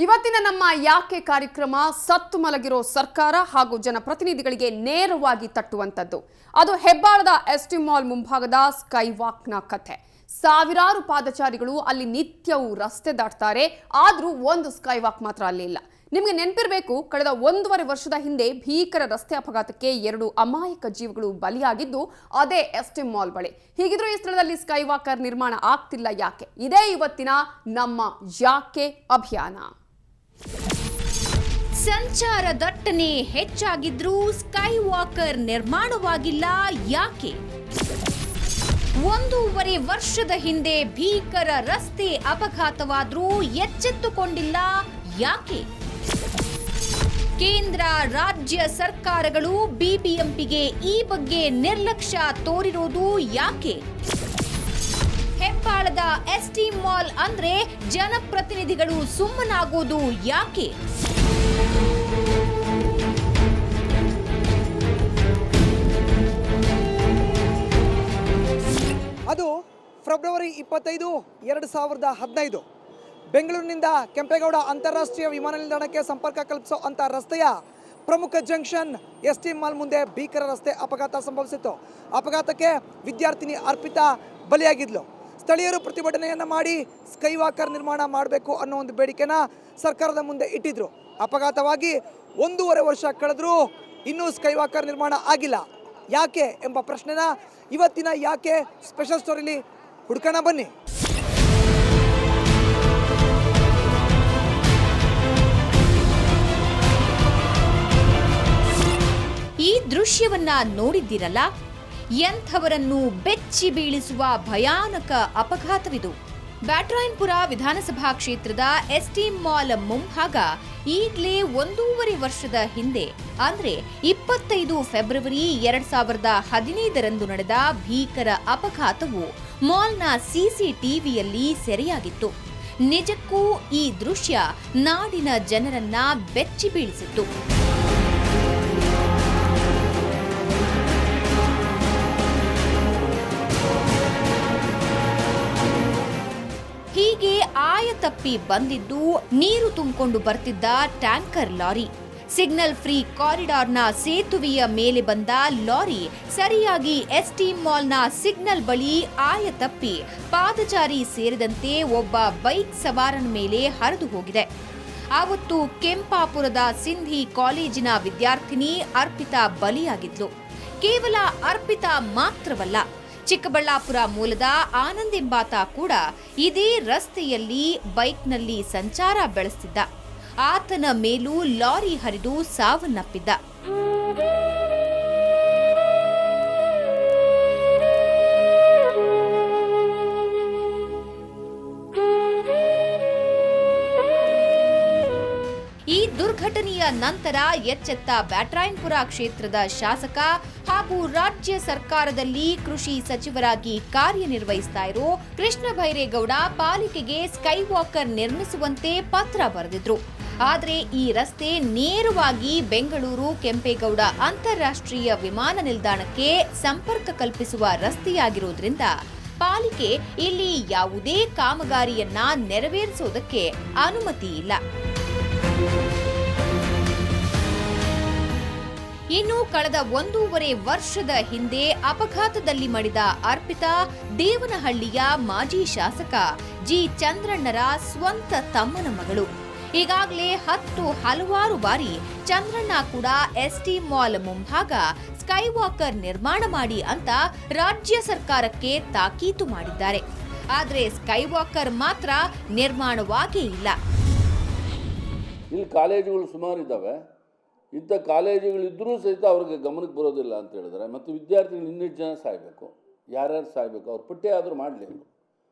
ಇವತ್ತಿನ ನಮ್ಮ ಯಾಕೆ ಕಾರ್ಯಕ್ರಮ ಸತ್ತು ಮಲಗಿರೋ ಸರ್ಕಾರ ಹಾಗೂ ಜನಪ್ರತಿನಿಧಿಗಳಿಗೆ ನೇರವಾಗಿ ತಟ್ಟುವಂತದ್ದು. ಅದು ಹೆಬ್ಬಾಳದ ಎಸ್ಟಿ ಮಾಲ್ ಮುಂಭಾಗದ ಸ್ಕೈ ವಾಕ್ನ ಕಥೆ. ಸಾವಿರಾರು ಪಾದಚಾರಿಗಳು ಅಲ್ಲಿ ನಿತ್ಯವೂ ರಸ್ತೆ ದಾಟ್ತಾರೆ, ಆದರೂ ಒಂದು ಸ್ಕೈ ವಾಕ್ ಮಾತ್ರ ಅಲ್ಲಿ ಇಲ್ಲ. ನಿಮಗೆ ನೆನಪಿರಬೇಕು, ಕಳೆದ 1.5 ವರ್ಷದ ಹಿಂದೆ ಭೀಕರ ರಸ್ತೆ ಅಪಘಾತಕ್ಕೆ 2 ಅಮಾಯಕ ಜೀವಗಳು ಬಲಿಯಾಗಿದ್ದು ಅದೇ ಎಸ್ಟಿ ಮಾಲ್ ಬಳಿ. ಹೀಗಿದ್ರೂ ಈ ಸ್ಥಳದಲ್ಲಿ ಸ್ಕೈ ವಾಕರ್ ನಿರ್ಮಾಣ ಆಗ್ತಿಲ್ಲ ಯಾಕೆ? ಇದೇ ಇವತ್ತಿನ ನಮ್ಮ ಯಾಕೆ ಅಭಿಯಾನ. ಸಂಚಾರ ದಟ್ಟಣೆ ಹೆಚ್ಚಾಗಿದ್ರೂ ಸ್ಕೈ ವಾಕರ್ ನಿರ್ಮಾಣವಾಗಿಲ್ಲ ಯಾಕೆ? 1.5 ವರ್ಷದ ಹಿಂದೆ ಭೀಕರ ರಸ್ತೆ ಅಪಘಾತವಾದ್ರೂ ಎಚ್ಚೆತ್ತುಕೊಂಡಿಲ್ಲ ಯಾಕೆ? ಕೇಂದ್ರ ರಾಜ್ಯ ಸರ್ಕಾರಗಳು ಬಿಬಿಎಂಪಿಗೆ ಈ ಬಗ್ಗೆ ನಿರ್ಲಕ್ಷ್ಯ ತೋರಿರೋದು ಯಾಕೆ? ಹೆಬ್ಬಾಳದ ಎಸ್ಟಿ ಮಾಲ್ ಅಂದ್ರೆ ಜನಪ್ರತಿನಿಧಿಗಳು ಸುಮ್ಮನಾಗೋದು ಯಾಕೆ? ಅದು ಫೆಬ್ರವರಿ 25, 2015 ಬೆಂಗಳೂರಿನಿಂದ ಕೆಂಪೇಗೌಡ ಅಂತಾರಾಷ್ಟ್ರೀಯ ವಿಮಾನ ನಿಲ್ದಾಣಕ್ಕೆ ಸಂಪರ್ಕ ಕಲ್ಪಿಸೋ ಅಂಥ ರಸ್ತೆಯ ಪ್ರಮುಖ ಜಂಕ್ಷನ್ ಎಸ್ಟಿ ಮಾಲ್ ಮುಂದೆ ಭೀಕರ ರಸ್ತೆ ಅಪಘಾತ ಸಂಭವಿಸಿತ್ತು. ಅಪಘಾತಕ್ಕೆ ವಿದ್ಯಾರ್ಥಿನಿ ಅರ್ಪಿತಾ ಬಲಿಯಾಗಿದ್ಲು. ಸ್ಥಳೀಯರು ಪ್ರತಿಭಟನೆಯನ್ನು ಮಾಡಿ ಸ್ಕೈ ವಾಕರ್ ನಿರ್ಮಾಣ ಮಾಡಬೇಕು ಅನ್ನೋ ಒಂದು ಬೇಡಿಕೆನ ಸರ್ಕಾರದ ಮುಂದೆ ಇಟ್ಟಿದ್ರು. ಅಪಘಾತವಾಗಿ 1.5 ವರ್ಷ ಕಳೆದರೂ ಇನ್ನೂ ಸ್ಕೈ ವಾಕರ್ ನಿರ್ಮಾಣ ಆಗಿಲ್ಲ. ಯಾಕೆ ಎಂಬ ಪ್ರಶ್ನೆನ ಇವತ್ತಿನ ಯಾಕೆ ಸ್ಪೆಷಲ್ ಸ್ಟೋರಿಲಿ ಹುಡ್ಕೋಣ ಬನ್ನಿ. ಈ ದೃಶ್ಯವನ್ನ ನೋಡಿದ್ದೀರಲ್ಲ, ಎಂಥವರನ್ನು ಬೆಚ್ಚಿ ಬೀಳಿಸುವ ಭಯಾನಕ ಅಪಘಾತವಿದು. ಬ್ಯಾಟರಾಯನಪುರ ವಿಧಾನಸಭಾ ಕ್ಷೇತ್ರದ ಎಸ್ಟಿ ಮಾಲ್ ಮುಂಭಾಗ ಈಗಲೇ 1.5 ವರ್ಷದ ಹಿಂದೆ ಅಂದ್ರೆ 25 ಫೆಬ್ರವರಿ 2015 ನಡೆದ ಭೀಕರ ಅಪಘಾತವು ಮಾಲ್ನ ಸಿಸಿಟಿವಿಯಲ್ಲಿ ಸೆರೆಯಾಗಿತ್ತು. ನಿಜಕ್ಕೂ ಈ ದೃಶ್ಯ ನಾಡಿನ ಜನರನ್ನ ಬೆಚ್ಚಿ ಬೀಳಿಸಿತ್ತು. ಹೀಗೆ ಆಯತಪ್ಪಿ ಬಂದಿದ್ದು ನೀರು ತುಂಬಿಕೊಂಡು ಬರ್ತಿದ್ದ ಟ್ಯಾಂಕರ್ ಲಾರಿ. ಸಿಗ್ನಲ್ ಫ್ರೀ ಕಾರಿಡಾರ್ನ ಸೇತುವೆಯ ಮೇಲೆ ಬಂದ ಲಾರಿ ಸರಿಯಾಗಿ ಎಸ್ಟಿ ಮಾಲ್ನ ಸಿಗ್ನಲ್ ಬಳಿ ಆಯತಪ್ಪಿ ಪಾದಚಾರಿ ಸೇರಿದಂತೆ ಒಬ್ಬ ಬೈಕ್ ಸವಾರನ ಮೇಲೆ ಹರಿದು ಹೋಗಿದೆ. ಆವತ್ತು ಕೆಂಪಾಪುರದ ಸಿಂಧಿ ಕಾಲೇಜಿನ ವಿದ್ಯಾರ್ಥಿನಿ ಅರ್ಪಿತಾ ಬಲಿಯಾಗಿದ್ಲು. ಕೇವಲ ಅರ್ಪಿತಾ ಮಾತ್ರವಲ್ಲ, ಚಿಕ್ಕಬಳ್ಳಾಪುರ ಮೂಲದ ಆನಂದ್ ಎಂಬಾತ ಕೂಡ ಇದೇ ರಸ್ತೆಯಲ್ಲಿ ಬೈಕ್ನಲ್ಲಿ ಸಂಚಾರ ಬೆಳೆಸ್ತಿದ್ದ. ಆತನ ಮೇಲೂ ಲಾರಿ ಹರಿದು ಸಾವನ್ನಪ್ಪಿದ್ದ. ಈ ದುರ್ಘಟನೆಯ ನಂತರ ಎಚ್ಚೆತ್ತ ಬ್ಯಾಟರಾಯನಪುರ ಕ್ಷೇತ್ರದ ಶಾಸಕ ಹಾಗೂ ರಾಜ್ಯ ಸರ್ಕಾರದಲ್ಲಿ ಕೃಷಿ ಸಚಿವರಾಗಿ ಕಾರ್ಯನಿರ್ವಹಿಸ್ತಾ ಇರೋ ಕೃಷ್ಣ ಬೈರೇಗೌಡ ಪಾಲಿಕೆಗೆ ಸ್ಕೈ ವಾಕರ್ ನಿರ್ಮಿಸುವಂತೆ ಪತ್ರ ಬರೆದಿದ್ರು. ಆದರೆ ಈ ರಸ್ತೆ ನೇರವಾಗಿ ಬೆಂಗಳೂರು ಕೆಂಪೇಗೌಡ ಅಂತಾರಾಷ್ಟ್ರೀಯ ವಿಮಾನ ನಿಲ್ದಾಣಕ್ಕೆ ಸಂಪರ್ಕ ಕಲ್ಪಿಸುವ ರಸ್ತೆಯಾಗಿರೋದ್ರಿಂದ ಪಾಲಿಕೆ ಇಲ್ಲಿ ಯಾವುದೇ ಕಾಮಗಾರಿಯನ್ನ ನೆರವೇರಿಸೋದಕ್ಕೆ ಅನುಮತಿ ಇಲ್ಲ. ಇನ್ನು ಕಳೆದ 1.5 ವರ್ಷದ ಹಿಂದೆ ಅಪಘಾತದಲ್ಲಿ ಮಡಿದ ಅರ್ಪಿತಾ ದೇವನಹಳ್ಳಿಯ ಮಾಜಿ ಶಾಸಕ ಜಿ ಚಂದ್ರಣ್ಣರ ಸ್ವಂತ ತಮ್ಮನ ಮಗಳು. ಈಗಾಗಲೇ ಹಲವಾರು ಬಾರಿ ಚಂದ್ರಣ್ಣ ಕೂಡ ಎಸ್ಟಿ ಮಾಲ್ ಮುಂಭಾಗ ಸ್ಕೈ ವಾಕರ್ ನಿರ್ಮಾಣ ಮಾಡಿ ಅಂತ ರಾಜ್ಯ ಸರ್ಕಾರಕ್ಕೆ ತಾಕೀತು ಮಾಡಿದ್ದಾರೆ. ಆದರೆ ಸ್ಕೈ ವಾಕರ್ ಮಾತ್ರ ನಿರ್ಮಾಣವಾಗೇ ಇಲ್ಲ. ಇಲ್ಲಿ ಕಾಲೇಜುಗಳು ಸುಮಾರು ಇದ್ದಾವೆ. ಇಂಥ ಕಾಲೇಜುಗಳಿದ್ದರೂ ಸಹಿತ ಅವ್ರಿಗೆ ಗಮನಕ್ಕೆ ಬರೋದಿಲ್ಲ ಅಂತ ಹೇಳಿದ್ರೆ, ಮತ್ತು ವಿದ್ಯಾರ್ಥಿಗಳು ಇನ್ನೆಷ್ಟು ಜನ ಸಾಯಬೇಕು, ಯಾರ್ಯಾರು ಸಾಯಬೇಕು, ಅವ್ರ ಪಠ್ಯ ಆದರೂ ಮಾಡಲಿ. ಅವರು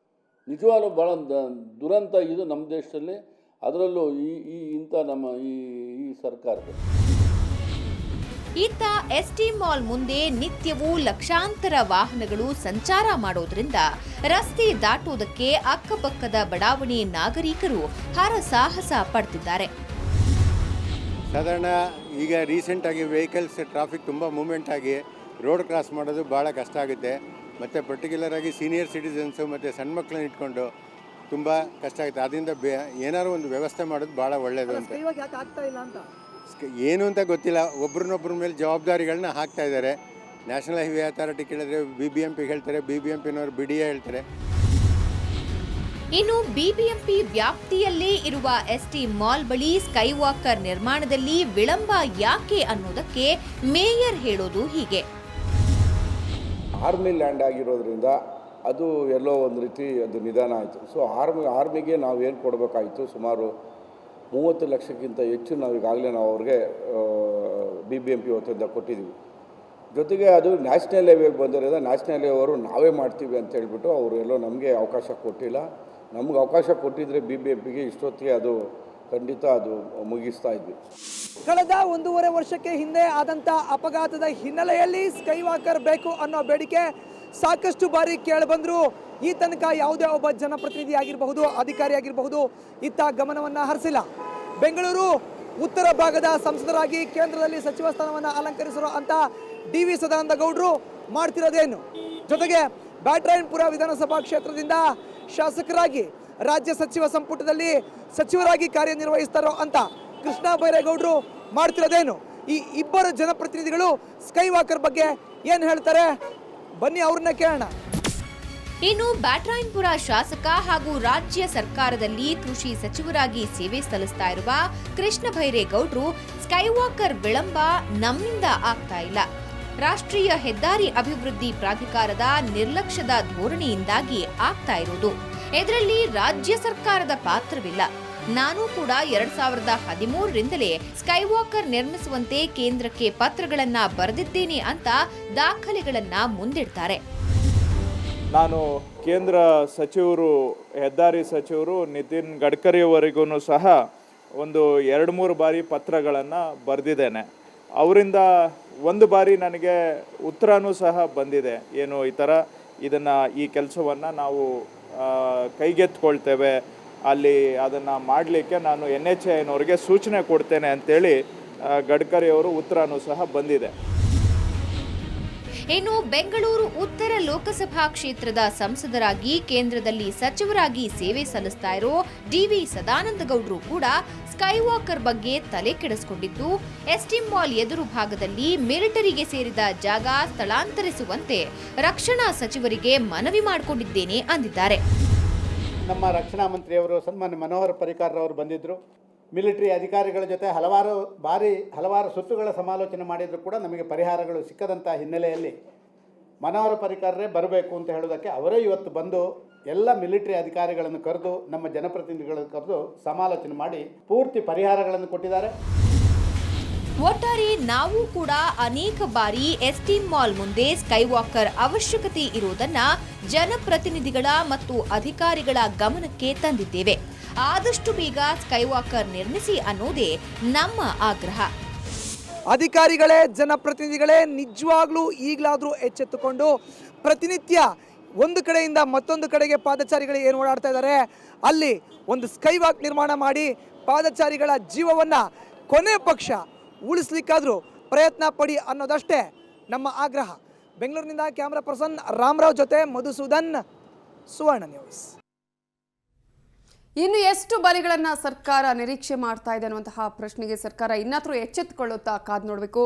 ನಿಜವಾಗ್ಲೂ ಭಾಳ ದುರಂತ ಇದು ನಮ್ಮ ದೇಶದಲ್ಲಿ, ಅದರಲ್ಲೂ ಇಂಥ ನಮ್ಮ ಈ ಸರ್ಕಾರದ. ಇತ್ತ ಎಸ್ಟಿ ಮಾಲ್ ಮುಂದೆ ನಿತ್ಯವೂ ಲಕ್ಷಾಂತರ ವಾಹನಗಳು ಸಂಚಾರ ಮಾಡೋದ್ರಿಂದ ರಸ್ತೆ ದಾಟುವುದಕ್ಕೆ ಅಕ್ಕಪಕ್ಕದ ಬಡಾವಣೆ ನಾಗರಿಕರು ಹರಸಾಹಸ ಪಡ್ತಿದ್ದಾರೆ. ಸಾಧಾರಣ ಈಗ ರೀಸೆಂಟಾಗಿ ವೆಹಿಕಲ್ಸ್ ಟ್ರಾಫಿಕ್ ತುಂಬ ಮೂವ್ಮೆಂಟ್ ಆಗಿ ರೋಡ್ ಕ್ರಾಸ್ ಮಾಡೋದು ಭಾಳ ಕಷ್ಟ ಆಗುತ್ತೆ. ಮತ್ತು ಪರ್ಟಿಕ್ಯುಲರಾಗಿ ಸೀನಿಯರ್ ಸಿಟಿಸನ್ಸು ಮತ್ತು ಸಣ್ಣ ಮಕ್ಕಳನ್ನ ಇಟ್ಕೊಂಡು ತುಂಬ ಕಷ್ಟ ಆಗುತ್ತೆ. ಅದರಿಂದ ಏನಾದ್ರು ಒಂದು ವ್ಯವಸ್ಥೆ ಮಾಡೋದು ಭಾಳ ಒಳ್ಳೆಯದು ಅಂತ. ಇವಾಗ ಯಾಕೆ ಆಗ್ತಾ ಇಲ್ಲ ಅಂತ ಏನು ಅಂತ ಗೊತ್ತಿಲ್ಲ, ಒಬ್ರನ್ನೊಬ್ಬರ ಮೇಲೆ ಜವಾಬ್ದಾರಿಗಳನ್ನ ಹಾಕ್ತಾ ಇದ್ದಾರೆ. ನ್ಯಾಷನಲ್ ಹೈವೇ ಅಥಾರಿಟಿ ಕೇಳಿದ್ರೆ BBMP ಹೇಳ್ತಾರೆ, BBMPನವರು BDA ಹೇಳ್ತಾರೆ. ಇನ್ನು ಬಿಬಿಎಂಪಿ ವ್ಯಾಪ್ತಿಯಲ್ಲೇ ಇರುವ ಎಸ್ಟಿ ಮಾಲ್ ಬಳಿ ಸ್ಕೈ ವಾಕರ್ ನಿರ್ಮಾಣದಲ್ಲಿ ವಿಳಂಬ ಯಾಕೆ ಅನ್ನೋದಕ್ಕೆ ಮೇಯರ್ ಹೇಳೋದು ಹೀಗೆ. ಆರ್ಮಿ ಲ್ಯಾಂಡ್ ಆಗಿರೋದ್ರಿಂದ ಅದು ಎಲ್ಲೋ ಒಂದು ರೀತಿ ಅದು ನಿಧಾನ ಆಯಿತು. ಸೊ ಆರ್ಮಿಗೆ ನಾವು ಏನು ಕೊಡಬೇಕಾಯಿತು, ಸುಮಾರು 30 ಲಕ್ಷಕ್ಕಿಂತ ಹೆಚ್ಚು ನಾವು ಈಗಾಗಲೇ ನಾವು ಅವ್ರಿಗೆ BBMP ವತಿಯಿಂದ ಕೊಟ್ಟಿದ್ದೀವಿ. ಜೊತೆಗೆ ಅದು ನ್ಯಾಷನಲ್ ಹೈವೇಗೆ ಬಂದಿರೋದು, ನ್ಯಾಷನಲ್ ಹೈವೇ ಅವರು ನಾವೇ ಮಾಡ್ತೀವಿ ಅಂತ ಹೇಳ್ಬಿಟ್ಟು ಅವರು ಎಲ್ಲೋ ನಮಗೆ ಅವಕಾಶ ಕೊಟ್ಟಿಲ್ಲ. ನಮ್ಗೆ ಅವಕಾಶ ಕೊಟ್ಟಿದ್ದರೆ BBMPಗೆ ಇಷ್ಟೊತ್ತಿಗೆ ಅದು ಖಂಡಿತ ಅದು ಮುಗಿಸ್ತಾ ಇದ್ವಿ. ಕಳೆದ 1.5 ವರ್ಷಕ್ಕೆ ಹಿಂದೆ ಆದಂಥ ಅಪಘಾತದ ಹಿನ್ನೆಲೆಯಲ್ಲಿ ಸ್ಕೈ ವಾಕರ್ ಬೇಕು ಅನ್ನೋ ಬೇಡಿಕೆ ಸಾಕಷ್ಟು ಬಾರಿ ಕೇಳಿಬಂದರು. ಈ ತನಕ ಯಾವುದೇ ಒಬ್ಬ ಜನಪ್ರತಿನಿಧಿ ಆಗಿರಬಹುದು, ಅಧಿಕಾರಿ ಆಗಿರಬಹುದು, ಇತ್ತ ಗಮನವನ್ನು ಹರಿಸಿಲ್ಲ. ಬೆಂಗಳೂರು ಉತ್ತರ ಭಾಗದ ಸಂಸದರಾಗಿ ಕೇಂದ್ರದಲ್ಲಿ ಸಚಿವ ಸ್ಥಾನವನ್ನು ಅಲಂಕರಿಸಿರೋ ಅಂತ DV ಸದಾನಂದ ಗೌಡರು ಮಾಡ್ತಿರೋದೇನು? ಜೊತೆಗೆ ಬ್ಯಾಟರಾಯನಪುರ ವಿಧಾನಸಭಾ ಕ್ಷೇತ್ರದಿಂದ ಶಾಸಕರಾಗಿ ರಾಜ್ಯ ಸಚಿವ ಸಂಪುಟದಲ್ಲಿ ಸಚಿವರಾಗಿ ಕಾರ್ಯನಿರ್ವಹಿಸ್ತಾರೋ ಅಂತ ಕೃಷ್ಣ ಬೈರೇಗೌಡರು ಮಾಡ್ತಿರೋದೇನು? ಈ ಇಬ್ಬರು ಜನಪ್ರತಿನಿಧಿಗಳು ಸ್ಕೈ ವಾಕರ್ ಬಗ್ಗೆ ಏನು ಹೇಳ್ತಾರೆ, ಬನ್ನಿ ಅವ್ರನ್ನ ಕೇಳೋಣ. ಇನ್ನು ಬ್ಯಾಟರಾಯನಪುರ ಶಾಸಕ ಹಾಗೂ ರಾಜ್ಯ ಸರ್ಕಾರದಲ್ಲಿ ಕೃಷಿ ಸಚಿವರಾಗಿ ಸೇವೆ ಸಲ್ಲಿಸ್ತಾ ಇರುವ ಕೃಷ್ಣ ಬೈರೇಗೌಡರು ಸ್ಕೈ ವಾಕರ್ ವಿಳಂಬ ನಮ್ಮಿಂದ ಆಗ್ತಾ ಇಲ್ಲ, ರಾಷ್ಟ್ರೀಯ ಹೆದ್ದಾರಿ ಅಭಿವೃದ್ಧಿ ಪ್ರಾಧಿಕಾರದ ನಿರ್ಲಕ್ಷ್ಯದ ಧೋರಣೆಯಿಂದಾಗಿ ಆಗ್ತಾ ಇರೋದು, ಇದರಲ್ಲಿ ರಾಜ್ಯ ಸರ್ಕಾರದ ಪಾತ್ರವಿಲ್ಲ. ನಾನು ಕೂಡ 2013ರಿಂದಲೇ ಸ್ಕೈ ವಾಕರ್ ನಿರ್ಮಿಸುವಂತೆ ಕೇಂದ್ರಕ್ಕೆ ಪತ್ರಗಳನ್ನ ಬರೆದಿದ್ದೇನೆ ಅಂತ ದಾಖಲೆಗಳನ್ನ ಮುಂದಿಡ್ತಾರೆ. ನಾನು ಕೇಂದ್ರ ಸಚಿವರು, ಹೆದ್ದಾರಿ ಸಚಿವರು ನಿತಿನ್ ಗಡ್ಕರಿಯವರಿಗೂ ಸಹ ಒಂದು 2-3 ಬಾರಿ ಪತ್ರಗಳನ್ನು ಬರೆದಿದ್ದೇನೆ. ಅವರಿಂದ ಒಂದು ಬಾರಿ ನನಗೆ ಉತ್ತರನೂ ಸಹ ಬಂದಿದೆ, ಏನು ಈ ಥರ ಈ ಕೆಲಸವನ್ನು ನಾವು ಕೈಗೆತ್ಕೊಳ್ತೇವೆ, ಅಲ್ಲಿ ಅದನ್ನು ಮಾಡಲಿಕ್ಕೆ ನಾನು NHAIನವ್ರಿಗೆ ಸೂಚನೆ ಕೊಡ್ತೇನೆ ಅಂತೇಳಿ ಗಡ್ಕರಿಯವರು ಉತ್ತರನೂ ಸಹ ಬಂದಿದೆ. ಇನ್ನು ಬೆಂಗಳೂರು ಉತ್ತರ ಲೋಕಸಭಾ ಕ್ಷೇತ್ರದ ಸಂಸದರಾಗಿ ಕೇಂದ್ರದಲ್ಲಿ ಸಚಿವರಾಗಿ ಸೇವೆ ಸಲ್ಲಿಸ್ತಾ ಇರೋ DV ಸದಾನಂದ ಗೌಡರು ಕೂಡ ಸ್ಕೈ ವಾಕರ್ ಬಗ್ಗೆ ತಲೆ ಕೆಡಿಸಿಕೊಂಡಿದ್ದು, ಎಸ್ಟಿ ಮಾಲ್ ಎದುರು ಭಾಗದಲ್ಲಿ ಮಿಲಿಟರಿಗೆ ಸೇರಿದ ಜಾಗ ಸ್ಥಳಾಂತರಿಸುವಂತೆ ರಕ್ಷಣಾ ಸಚಿವರಿಗೆ ಮನವಿ ಮಾಡಿಕೊಂಡಿದ್ದೇನೆ ಅಂದಿದ್ದಾರೆ. ನಮ್ಮ ರಕ್ಷಣಾ ಮಂತ್ರಿಯವರು ಸನ್ಮಾನ್ಯ ಮನೋಹರ್ ಪರಿಕರ್ ಅವರು ಬಂದಿದ್ದರು. ಮಿಲಿಟರಿ ಅಧಿಕಾರಿಗಳ ಜೊತೆ ಹಲವಾರು ಸುತ್ತುಗಳ ಸಮಾಲೋಚನೆ ಮಾಡಿದರೂ ಕೂಡ ನಮಗೆ ಪರಿಹಾರಗಳು ಸಿಕ್ಕದಂಥ ಹಿನ್ನೆಲೆಯಲ್ಲಿ ಮನೋಹರ್ ಪರಿಕರೇ ಬರಬೇಕು ಅಂತ ಹೇಳೋದಕ್ಕೆ ಅವರೇ ಇವತ್ತು ಬಂದು ಎಲ್ಲ ಮಿಲಿಟರಿ ಅಧಿಕಾರಿಗಳನ್ನು ಕರೆದು ನಮ್ಮ ಜನಪ್ರತಿನಿಧಿಗಳನ್ನು ಕರೆದು ಸಮಾಲೋಚನೆ ಮಾಡಿ ಪೂರ್ತಿ ಪರಿಹಾರಗಳನ್ನು ಕೊಟ್ಟಿದ್ದಾರೆ. ಒಟ್ಟಾರೆ ನಾವು ಕೂಡ ಅನೇಕ ಬಾರಿ ಎಸ್ಟಿ ಮಾಲ್ ಮುಂದೆ ಸ್ಕೈ ವಾಕರ್ ಅವಶ್ಯಕತೆ ಇರುವುದನ್ನ ಜನಪ್ರತಿನಿಧಿಗಳ ಮತ್ತು ಅಧಿಕಾರಿಗಳ ಗಮನಕ್ಕೆ ತಂದಿದ್ದೇವೆ. ಆದಷ್ಟು ಬೇಗ ಸ್ಕೈ ವಾಕರ್ ನಿರ್ಮಿಸಿ ಅನ್ನೋದೇ ನಮ್ಮ ಆಗ್ರಹ. ಅಧಿಕಾರಿಗಳೇ, ಜನಪ್ರತಿನಿಧಿಗಳೇ ನಿಜವಾಗ್ಲೂ ಈಗಲಾದರೂ ಎಚ್ಚೆತ್ತುಕೊಂಡು ಪ್ರತಿನಿತ್ಯ ಒಂದು ಕಡೆಯಿಂದ ಮತ್ತೊಂದು ಕಡೆಗೆ ಪಾದಚಾರಿಗಳು ಏನು ಓಡಾಡ್ತಾ ಇದ್ದಾರೆ ಅಲ್ಲಿ ಒಂದು ಸ್ಕೈ ವಾಕ್ ನಿರ್ಮಾಣ ಮಾಡಿ ಪಾದಚಾರಿಗಳ ಜೀವವನ್ನು ಕೊನೆ ಪಕ್ಷ ಉಳಿಸ್ಲಿಕ್ಕಾದರೂ ಪ್ರಯತ್ನ ಪಡಿ ಅನ್ನೋದಷ್ಟೇ ನಮ್ಮ ಆಗ್ರಹ. ಬೆಂಗಳೂರಿನಿಂದ ಕ್ಯಾಮ್ರಾ ಪರ್ಸನ್ ರಾಮರಾವ್ ಜೊತೆ ಮಧುಸೂದನ್, ಸುವರ್ಣ ನ್ಯೂಸ್. ಇನ್ನು ಎಷ್ಟು ಬಲಿಗಳನ್ನ ಸರ್ಕಾರ ನಿರೀಕ್ಷೆ ಮಾಡ್ತಾ ಇದೆ ಅನ್ನುವಂತಹ ಪ್ರಶ್ನೆಗೆ ಸರ್ಕಾರ ಇನ್ನಾದರೂ ಎಚ್ಚೆತ್ತುಕೊಳ್ಳುತ್ತಾ ಕಾದು ನೋಡಬೇಕು.